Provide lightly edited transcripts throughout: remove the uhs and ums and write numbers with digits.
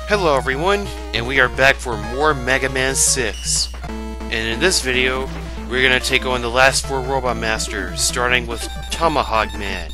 Hello everyone, and we are back for more Mega Man 6. And in this video, we're going to take on the last 4 Robot Masters, starting with Tomahawk Man.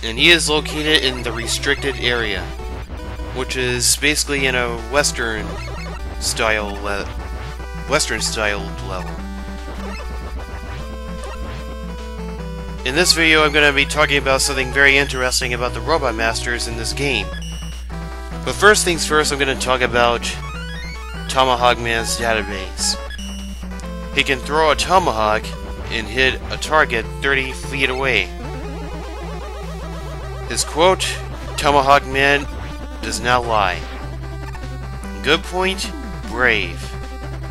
And he is located in the restricted area, which is basically in a Western styled level. In this video, I'm going to be talking about something very interesting about the Robot Masters in this game. But first things first, I'm going to talk about Tomahawk Man's database. He can throw a tomahawk and hit a target 30 feet away. His quote, "Tomahawk Man does not lie." Good point, brave.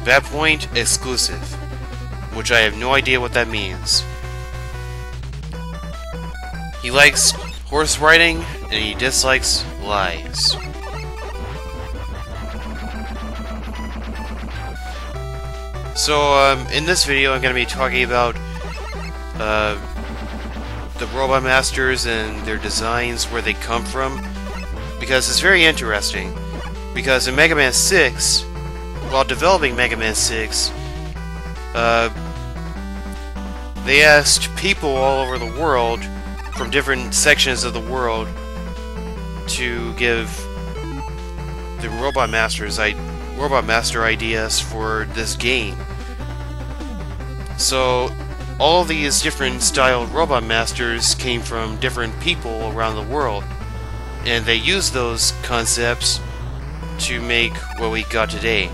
Bad point, exclusive. Which I have no idea what that means. He likes horse riding, and he dislikes lies. So, in this video I'm going to be talking about the Robot Masters and their designs, where they come from, because it's very interesting. Because in Mega Man 6, while developing Mega Man 6, they asked people all over the world, from different sections of the world, to give the Robot Master ideas for this game. So all of these different styled Robot Masters came from different people around the world, and they used those concepts to make what we got today,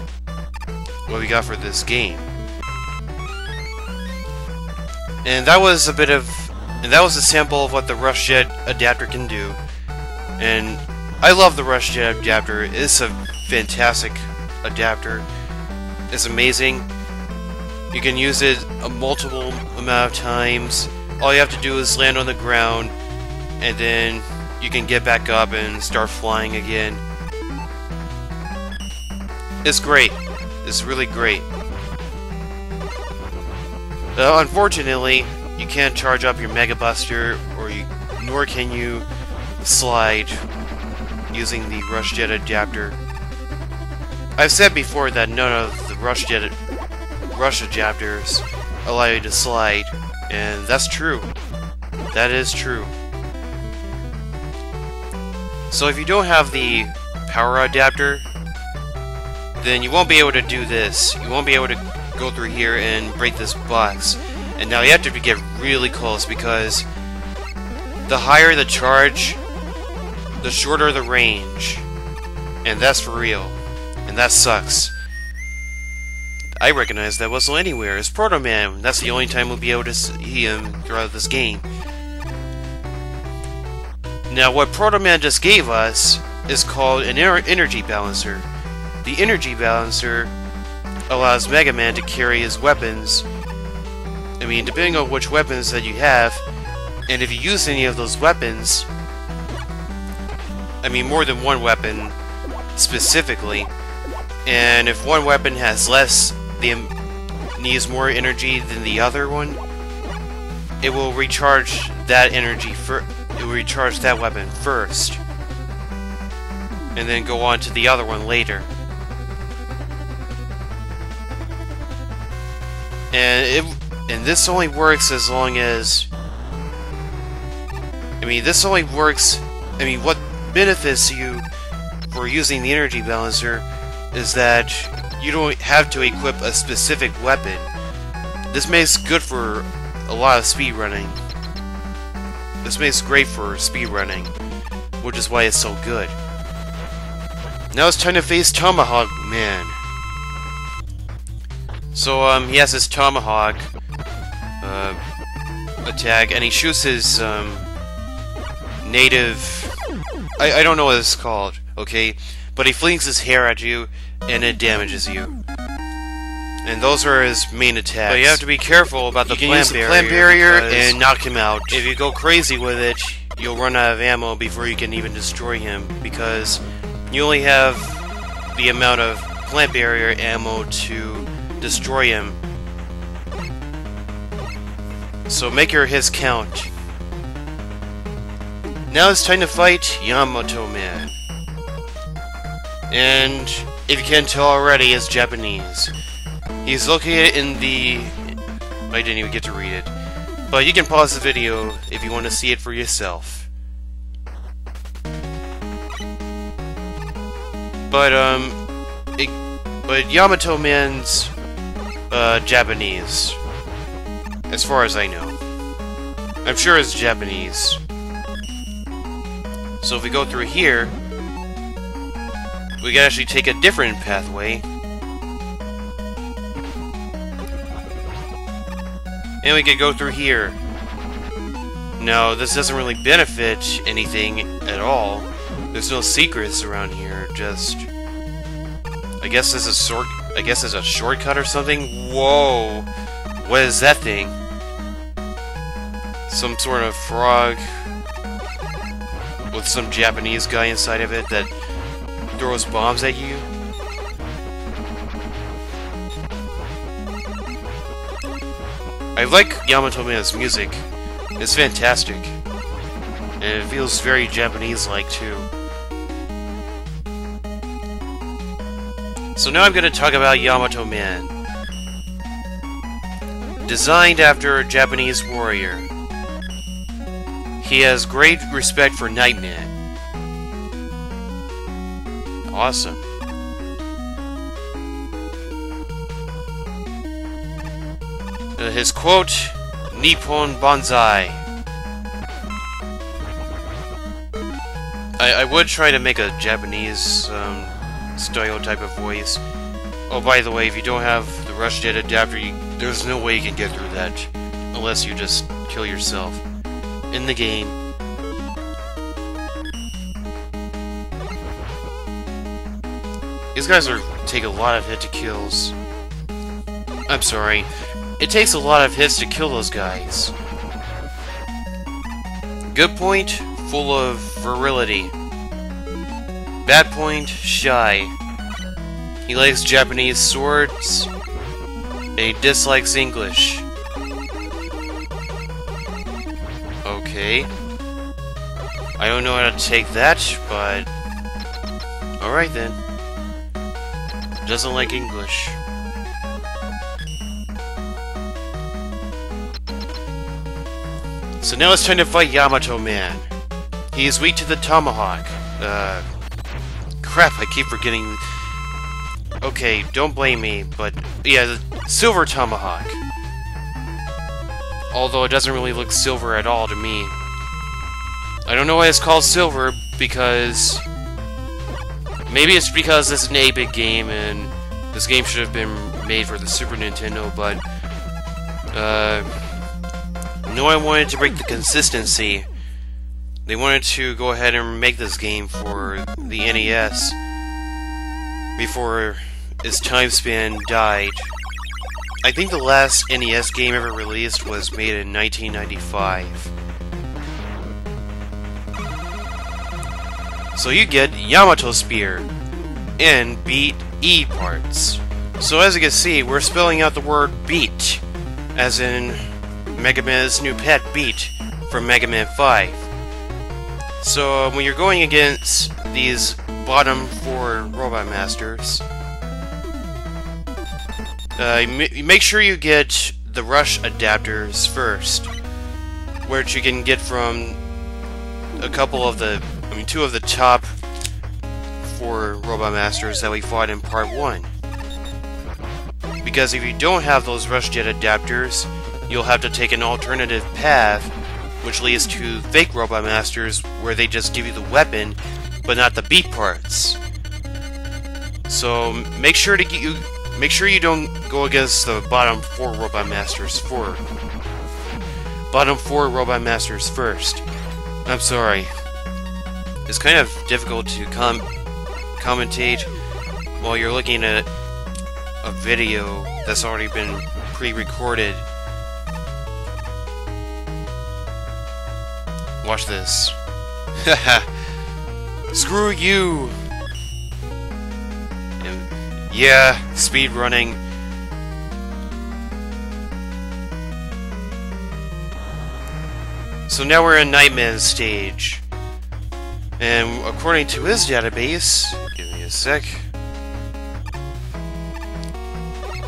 what we got for this game. And that was a sample of what the Rush Jet adapter can do. And I love the Rush Jet adapter. It's a fantastic adapter. It's amazing. You can use it a multiple amount of times. All you have to do is land on the ground, and then you can get back up and start flying again. It's great. It's really great. Unfortunately, you can't charge up your Mega Buster, nor can you slide using the Rush Jet adapter. I've said before that none of the Rush adapters allow you to slide, and that's true. That is true. So if you don't have the power adapter, then you won't be able to do this. You won't be able to go through here and break this box. And now you have to get really close, because the higher the charge, the shorter the range. And that's for real. And that sucks. I recognize that whistle anywhere. It's Proto Man. That's the only time we'll be able to see him throughout this game. Now what Proto Man just gave us is called an energy balancer. The energy balancer allows Mega Man to carry his weapons. I mean, depending on which weapons that you have, and if you use any of those weapons, I mean more than one weapon specifically, and if one weapon has needs more energy than the other one, it will recharge that energy it will recharge that weapon first, and then go on to the other one later. And this only works as long as... what benefits you for using the energy balancer is that you don't have to equip a specific weapon. This makes good for a lot of speedrunning. This makes great for speedrunning, which is why it's so good. Now it's time to face Tomahawk Man. So, he has his tomahawk attack, and he shoots his native... I don't know what it's called, okay? But he flings his hair at you, and it damages you. And those are his main attacks. But you have to be careful about the plant barrier and knock him out. If you go crazy with it, you'll run out of ammo before you can even destroy him, because you only have the amount of plant barrier ammo to destroy him. So make your hits count. Now it's time to fight Yamato Man. And if you can't tell already, it's Japanese. He's located in the... I didn't even get to read it. But you can pause the video if you want to see it for yourself. But Yamato Man's Japanese, as far as I know. I'm sure it's Japanese. So if we go through here, we can actually take a different pathway. And we could go through here. Now, this doesn't really benefit anything at all. There's no secrets around here, just... I guess there's a shortcut or something? Whoa! What is that thing? Some sort of frog with some Japanese guy inside of it that throws bombs at you? I like Yamato Man's music. It's fantastic. And it feels very Japanese-like, too. So now I'm going to talk about Yamato Man. Designed after a Japanese warrior, he has great respect for Nightman. Awesome. His quote, Nippon Banzai. I would try to make a Japanese style type of voice. Oh, by the way, if you don't have the Rush Jet adapter, there's no way you can get through that. Unless you just kill yourself. In the game. These guys take a lot of hit to kills. I'm sorry. It takes a lot of hits to kill those guys. Good point, full of virility. Bad point, shy. He likes Japanese swords, and he dislikes English. Okay. I don't know how to take that, but... Alright then. Doesn't like English. So now it's time to fight Yamato Man. He is weak to the Tomahawk. Crap, I keep forgetting... Okay, don't blame me, but... Yeah, the Silver Tomahawk. Although it doesn't really look silver at all to me. I don't know why it's called silver, because... Maybe it's because it's an 8-bit game, and this game should have been made for the Super Nintendo, but... No one wanted to break the consistency. They wanted to go ahead and make this game for the NES before its time span died. I think the last NES game ever released was made in 1995. So you get Yamato Spear and Beat E parts. So as you can see, we're spelling out the word beat, as in Mega Man's new pet, Beat, from Mega Man 5. So when you're going against these bottom 4 Robot Masters, make sure you get the Rush adapters first, which you can get from a couple of the, two of the top 4 Robot Masters that we fought in Part 1. Because if you don't have those Rush Jet adapters, you'll have to take an alternative path, which leads to fake Robot Masters, where they just give you the weapon, but not the beat parts. So make sure you don't go against the bottom 4 Robot Masters bottom 4 Robot Masters first. I'm sorry. It's kind of difficult to commentate while you're looking at a video that's already been pre-recorded. Watch this. Haha. Screw you! Yeah, speed running. So now we're in Nightman's stage. And according to his database, give me a sec,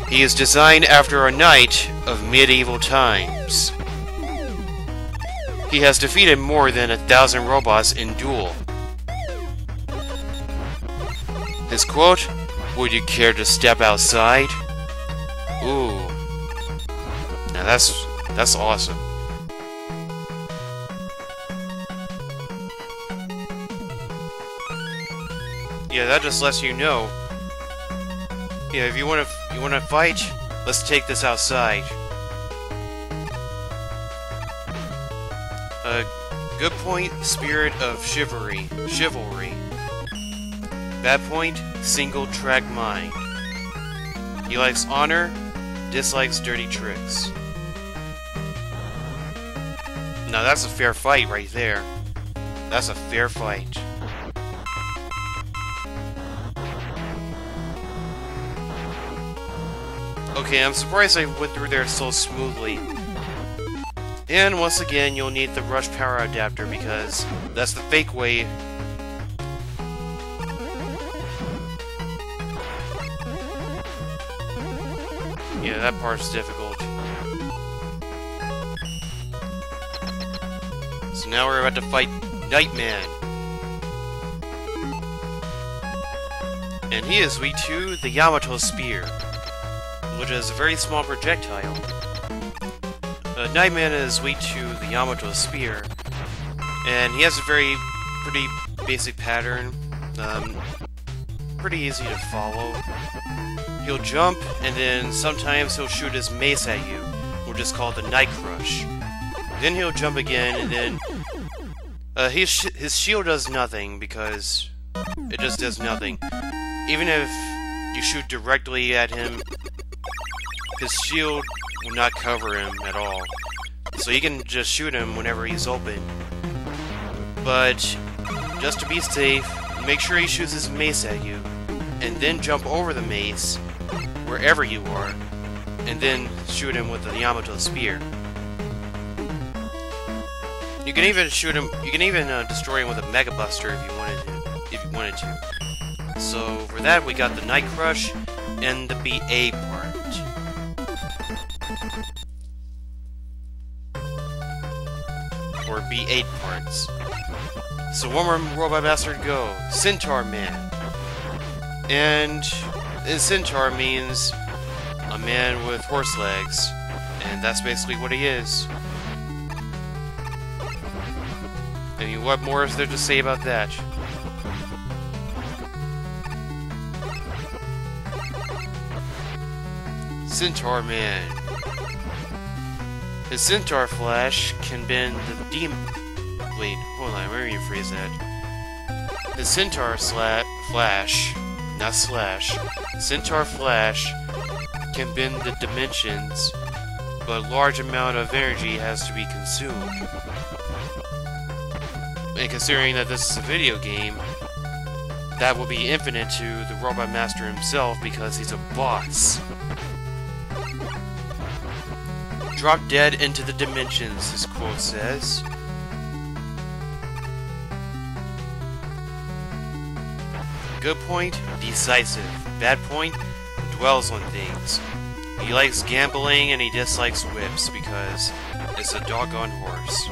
he is designed after a knight of medieval times. He has defeated more than 1,000 robots in duel. His quote, "Would you care to step outside?" Ooh. Now that's awesome. Yeah, that just lets you know. Yeah, if you wanna fight, let's take this outside. Good point, spirit of chivalry. Bad point, single track mind. He likes honor, dislikes dirty tricks. Now that's a fair fight right there. That's a fair fight. Okay, I'm surprised I went through there so smoothly. And once again, you'll need the rush power adapter because that's the fake way. Yeah, that part's difficult. So now we're about to fight Man. And he is weak to the Yamato Spear, which is a very small projectile. Man is weak to the Yamato Spear, and he has a pretty basic pattern, pretty easy to follow. He'll jump, and then sometimes he'll shoot his mace at you, which is called the Night Crush. Then he'll jump again, and then his shield does nothing, because it just does nothing. Even if you shoot directly at him, his shield will not cover him at all. So you can just shoot him whenever he's open. But just to be safe, make sure he shoots his mace at you, and then jump over the mace, wherever you are, and then shoot him with the Yamato Spear. You can even shoot him. You can even destroy him with a Mega Buster if you wanted to. So for that, we got the Night Crush and the BA part. Or B8 parts. So one more Robot Master to go. Centaur Man. And Centaur means a man with horse legs. And that's basically what he is. I mean, what more is there to say about that? Centaur Man. His Centaur Flash can bend the demon. Wait, hold on, let me rephrase that. His Centaur Flash, not Slash. Centaur Flash can bend the dimensions, but a large amount of energy has to be consumed. And considering that this is a video game, that will be infinite to the Robot Master himself because he's a boss. Drop dead into the dimensions, his quote says. Good point, decisive. Bad point, dwells on things. He likes gambling and he dislikes whips because it's a doggone horse.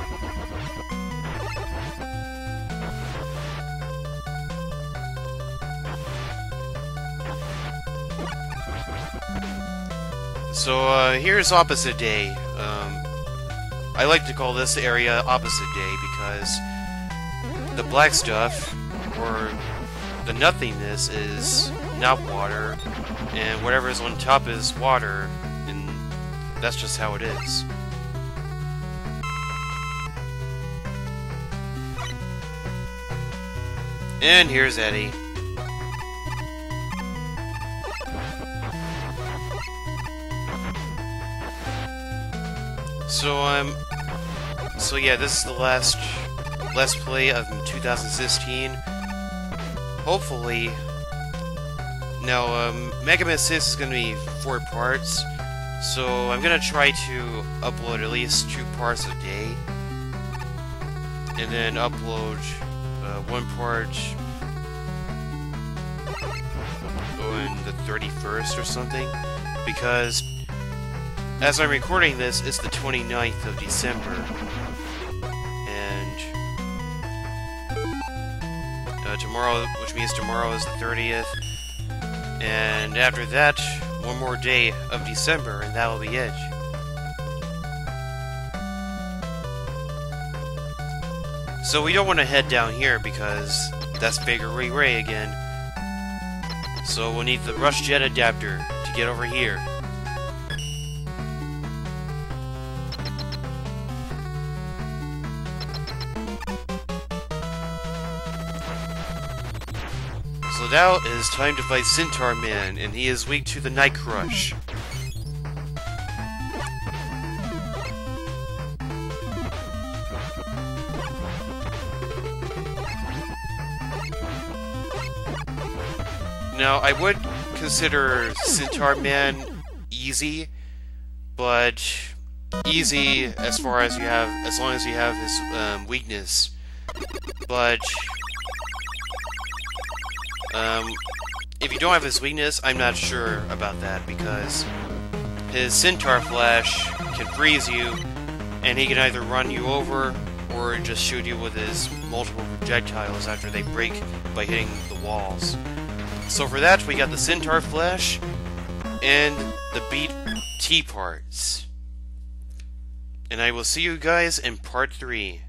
So here's Opposite Day. I like to call this area Opposite Day because the black stuff, or the nothingness, is not water, and whatever is on top is water, and that's just how it is. And here's Eddie. So yeah, this is the last Let's Play of 2016. Hopefully, now Mega Man 6 is going to be 4 parts, so I'm going to try to upload at least 2 parts a day, and then upload one part on the 31st or something, because as I'm recording this, it's the 29th of December, and tomorrow, which means tomorrow is the 30th, and after that, one more day of December, and that'll be it. So we don't want to head down here because that's Bigger Ray again. So we'll need the Rush Jet adapter to get over here. So now it is time to fight Centaur Man, and he is weak to the Night Crush. Now, I would consider Centaur Man easy, but easy as far as you have, as long as you have his weakness. But if you don't have his weakness, I'm not sure about that, because his Centaur Flash can freeze you, and he can either run you over or just shoot you with his multiple projectiles after they break by hitting the walls. So for that, we got the Centaur Flash and the Beat T parts. And I will see you guys in part 3.